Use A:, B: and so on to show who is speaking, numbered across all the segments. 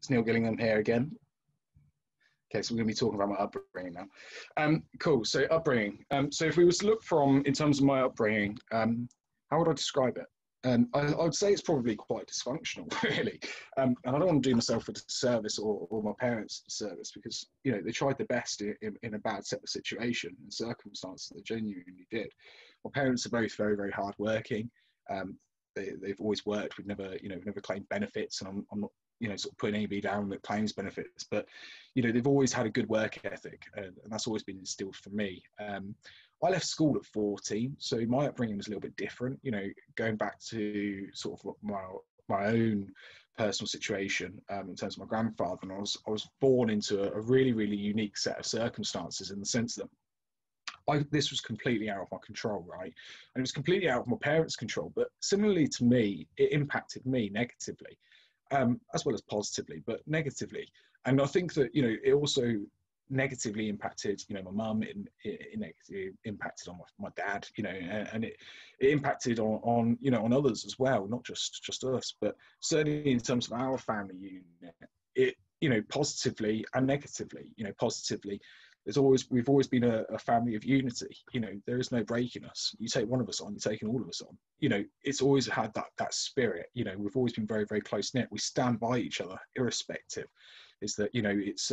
A: It's Neil Gillingham here again. Okay, so we're going to be talking about my upbringing now. Cool, so upbringing. So if we was to look from, in terms of my upbringing, how would I describe it? I would say it's probably quite dysfunctional, really. And I don't want to do myself a disservice or my parents a disservice because, you know, they tried their best in a bad set of situation and circumstances they genuinely did. My parents are both very, very hardworking. They've always worked. We've never claimed benefits, and I'm not, sort of putting anybody down that claims benefits, but, they've always had a good work ethic, and that's always been instilled for me. I left school at 14, so my upbringing was a little bit different, going back to sort of my own personal situation in terms of my grandfather. And I was born into a really, really unique set of circumstances in the sense that this was completely out of my control, right? And it was completely out of my parents' control, but similarly to me, it impacted me negatively, as well as positively, but negatively. And I think that, it also negatively impacted, my mum, it negatively impacted on my dad, and it impacted on others as well, not just us, but certainly in terms of our family unit, it, positively and negatively. Positively, we've always been a family of unity. There is no breaking us. You take one of us on, you're taking all of us on. It's always had that spirit. We've always been very, very close knit. We stand by each other, irrespective. Is that it's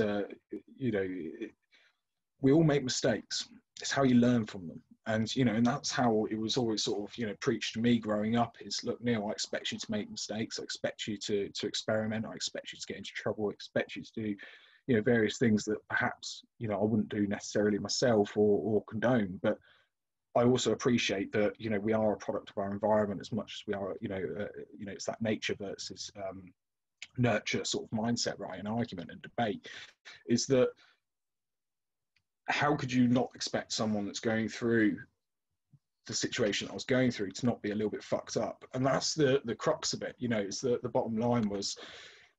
A: we all make mistakes. It's how you learn from them, and and that's how it was always sort of preached to me growing up. Is, look, Neil, I expect you to make mistakes. I expect you to experiment. I expect you to get into trouble. I expect you to do various things that perhaps I wouldn't do necessarily myself or condone, but I also appreciate that we are a product of our environment as much as we are it's that nature versus nurture sort of mindset, right? An argument and debate is that how could you not expect someone that's going through the situation I was going through to not be a little bit fucked up? And that's the crux of it. It's the bottom line was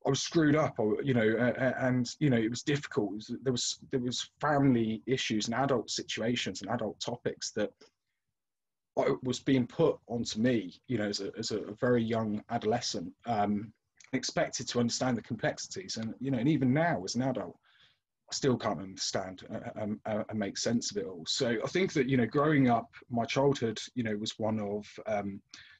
A: I was screwed up, and it was difficult. There was family issues and adult situations and adult topics that was being put onto me, as a very young adolescent, expected to understand the complexities, and and even now as an adult, I still can't understand and make sense of it all. So I think that growing up, my childhood, was one of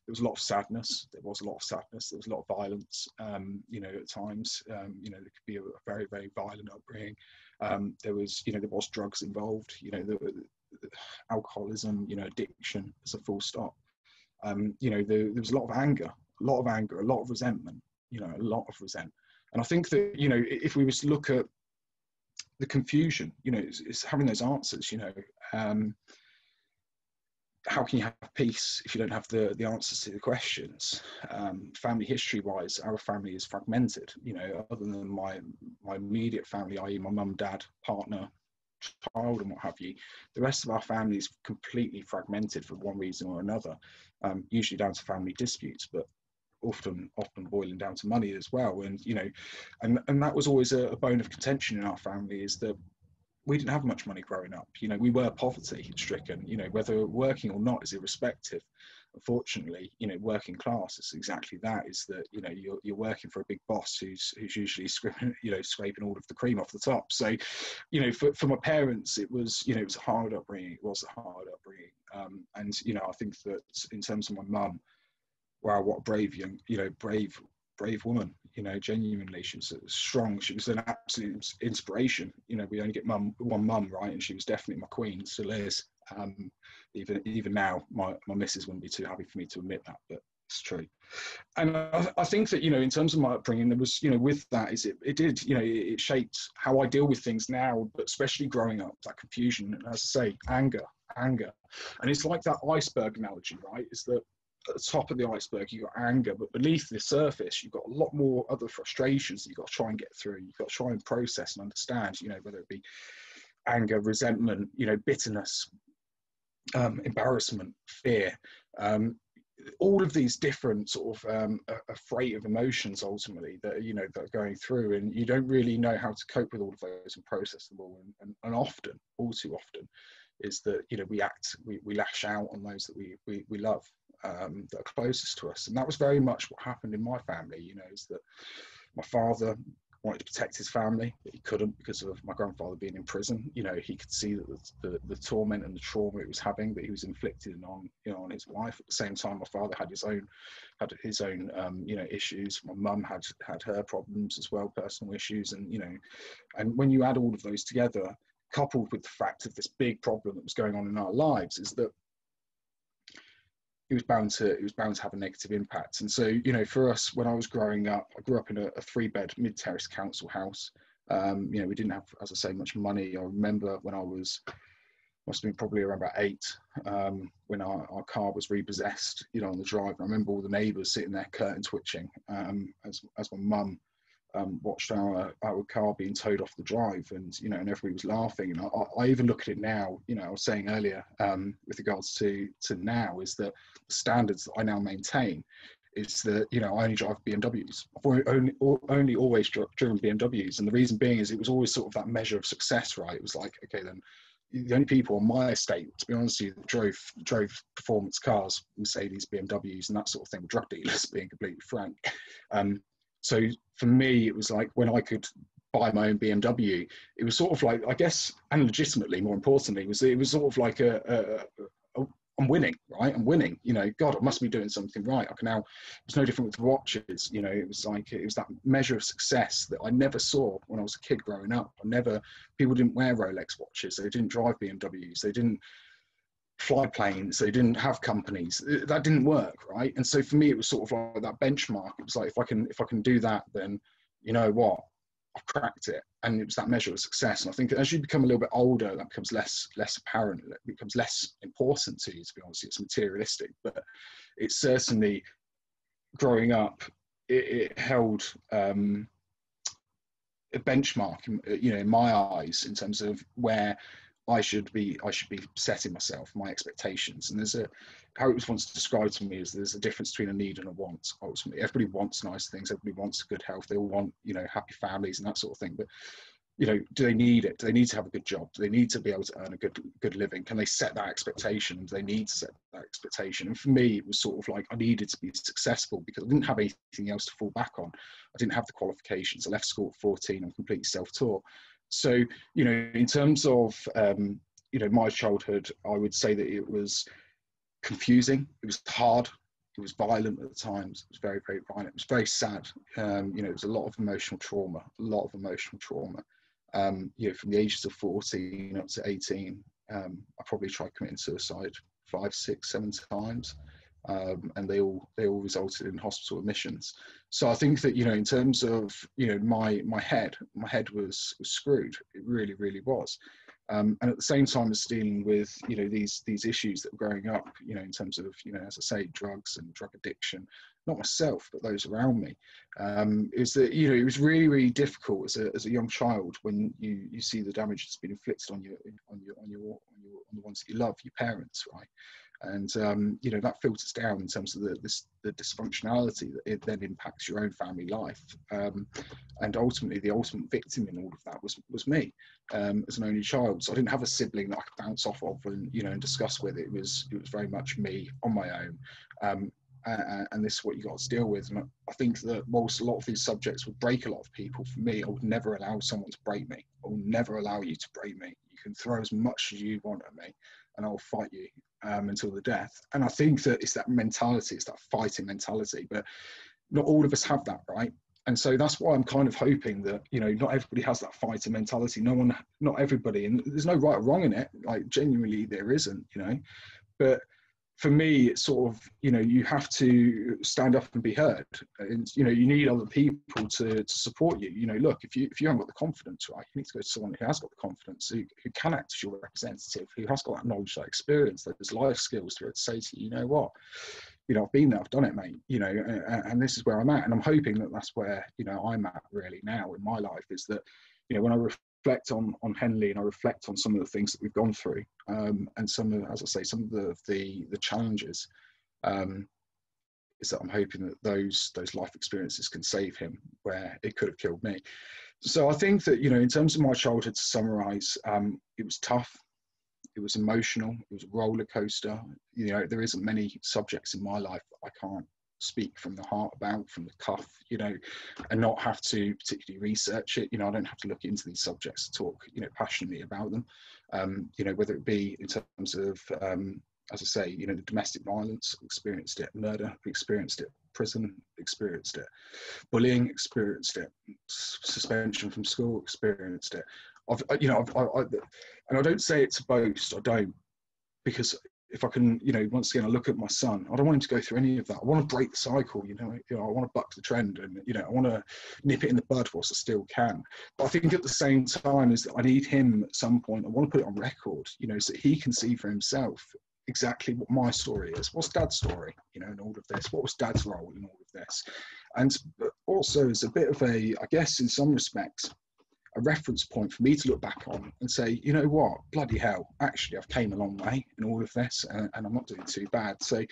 A: there was a lot of sadness. There was a lot of violence. At times, there could be a very, very violent upbringing. There was drugs involved. The alcoholism, addiction as a full stop. There was a lot of anger, a lot of resentment. A lot of resent. And I think that, if we was to look at the confusion, it's having those answers, how can you have peace if you don't have the answers to the questions? Family history-wise, our family is fragmented, other than my immediate family, i.e. my mum, dad, partner, child, and what have you. The rest of our family is completely fragmented for one reason or another, usually down to family disputes, but often boiling down to money as well. And and that was always a bone of contention in our family, is that we didn't have much money growing up. We were poverty stricken, whether working or not is irrespective. Unfortunately, working class is exactly that, is that you're working for a big boss who's usually scraping all of the cream off the top. So for my parents, it was it was a hard upbringing. And I think that in terms of my mum, wow, what a brave young, brave woman, genuinely. She was strong. She was an absolute inspiration. We only get one mum, right? And she was definitely my queen, still is. Even now, my missus wouldn't be too happy for me to admit that, but it's true. And I think that, in terms of my upbringing, there was, with that, it shaped how I deal with things now, but especially growing up, that confusion, and as I say, anger. And it's like that iceberg analogy, right? Is that at the top of the iceberg, you've got anger, but beneath the surface, you've got a lot more other frustrations that you've got to try and get through. You've got to try and process and understand, whether it be anger, resentment, bitterness, embarrassment, fear, all of these different sort of a freight of emotions ultimately that that are going through, and you don't really know how to cope with all of those and process them all. And often, all too often, is that we lash out on those that we love, that are closest to us. And that was very much what happened in my family. Is that my father wanted to protect his family, but he couldn't because of my grandfather being in prison. You know, he could see that the torment and the trauma it was having, that he was inflicting on, you know, on his wife. At the same time, my father had his own you know, issues. My mum had her problems as well, personal issues, and you know, and when you add all of those together, coupled with the fact of this big problem that was going on in our lives, is that it was bound to have a negative impact. And so, you know, for us, when I was growing up, I grew up in a 3-bed mid-terrace council house. You know, we didn't have, as I say, much money. I remember when I was, must have been probably around about 8, when our car was repossessed, you know, on the drive. I remember all the neighbours sitting there curtain twitching, as my mum watched our car being towed off the drive, and you know, and everybody was laughing. And I even look at it now, you know, I was saying earlier, with regards to now, is that the standards that I now maintain is that, you know, I only drive BMWs. I've only always driven BMWs, and the reason being is it was always sort of that measure of success, right? It was like, okay, then the only people on my estate, to be honest with you, that drove performance cars, Mercedes, BMWs, and that sort of thing, drug dealers, being completely frank. So for me, it was like when I could buy my own BMW, it was sort of like, I guess, and legitimately, more importantly, it was sort of like I'm winning, right? I'm winning. You know, God, I must be doing something right. I can now. It's no different with watches. You know, it was like it was that measure of success that I never saw when I was a kid growing up. People didn't wear Rolex watches. They didn't drive BMWs. They didn't fly planes. They didn't have companies. That didn't work, right? And so for me, it was sort of like that benchmark. It was like if I can do that, then you know what, I've cracked it. And it was that measure of success. And I think as you become a little bit older, that becomes less apparent. It becomes less important to you, to be honest. It's materialistic, but it's certainly, growing up, it held a benchmark, you know, in my eyes, in terms of where I should be setting myself, my expectations. And how it was once described to me is there's a difference between a need and a want. Ultimately, everybody wants nice things. Everybody wants good health. They all want, you know, happy families and that sort of thing. But, you know, do they need it? Do they need to have a good job? Do they need to be able to earn a good living? Can they set that expectation? Do they need to set that expectation? And for me, it was sort of like I needed to be successful because I didn't have anything else to fall back on. I didn't have the qualifications. I left school at 14. I'm completely self-taught. So, you know, in terms of, you know, my childhood, I would say that it was confusing. It was hard. It was violent at times. It was very, very violent. It was very sad. You know, it was a lot of emotional trauma, you know, from the ages of 14 up to 18, I probably tried committing suicide 5, 6, 7 times. And they all resulted in hospital admissions. So I think that, you know, in terms of, you know, my head was screwed. It really, really was. And at the same time as dealing with, you know, these issues that were growing up, you know, in terms of, you know, as I say, drugs and drug addiction, not myself, but those around me, is that, you know, it was really, really difficult as a young child when you see the damage that's been inflicted on the ones that you love, your parents, right? And, you know, that filters down in terms of the dysfunctionality that it then impacts your own family life. And ultimately, the ultimate victim in all of that was me, as an only child. So I didn't have a sibling that I could bounce off of and, you know, and discuss with. It was very much me on my own. And this is what you got to deal with. And I think that whilst a lot of these subjects would break a lot of people, for me, I would never allow someone to break me. I will never allow you to break me. You can throw as much as you want at me, and I'll fight you until the death. And I think that it's that mentality, it's that fighting mentality, but not all of us have that, right? And so that's why I'm kind of hoping that, you know, not everybody has that fighting mentality. Not everybody, and there's no right or wrong in it. Like, genuinely, there isn't, you know. But for me, it's sort of, you know, you have to stand up and be heard. And, you know, you need other people to support you. You know, look, if you haven't got the confidence, right, you need to go to someone who has got the confidence, who can act as your representative, who has got that knowledge, that experience, those life skills to say to you, you know what, you know, I've been there, I've done it, mate, you know, and this is where I'm at. And I'm hoping that that's where, you know, I'm at really now in my life, is that, you know, when I reflect on Henley and I reflect on some of the things that we've gone through, and some of, as I say, some of the challenges, is that I'm hoping that those life experiences can save him where it could have killed me. So I think that, you know, in terms of my childhood, to summarize, it was tough. It was emotional. It was a roller coaster. You know, there isn't many subjects in my life that I can't speak from the heart about, from the cuff, you know, and not have to particularly research it. You know, I don't have to look into these subjects to talk, you know, passionately about them. You know, whether it be in terms of, as I say, you know, the domestic violence, experienced it, murder, experienced it, prison, experienced it, bullying, experienced it, suspension from school, experienced it. You know, and I don't say it to boast, I don't, because if I can, you know, once again, I look at my son, I don't want him to go through any of that. I want to break the cycle, you know, I want to buck the trend, and, you know, I want to nip it in the bud whilst I still can. But I think at the same time is that I need him at some point, I want to put it on record, you know, so that he can see for himself exactly what my story is. What's Dad's story, you know, in all of this? What was Dad's role in all of this? And also as a bit of a, I guess in some respects, a reference point for me to look back on and say, you know what, bloody hell, actually I've came a long way in all of this, and I'm not doing too bad. So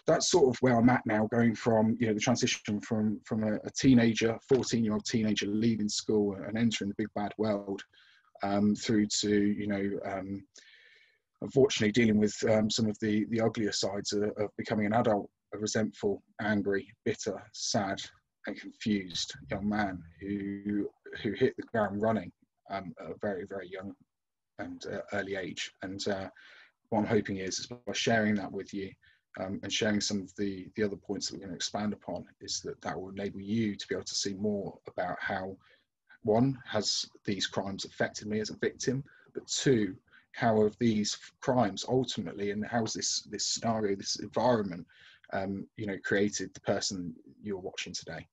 A: that's sort of where I'm at now, going from, you know, the transition from a teenager, 14-year-old teenager leaving school and entering the big bad world, through to, you know, unfortunately dealing with some of the uglier sides of becoming an adult, a resentful, angry, bitter, sad and confused young man who hit the ground running at a very, very young and early age. And what I'm hoping is by sharing that with you, and sharing some of the other points that we're going to expand upon, is that will enable you to be able to see more about how, one, has these crimes affected me as a victim, but two, how have these crimes ultimately, and how has this scenario, this environment, you know, created the person you're watching today.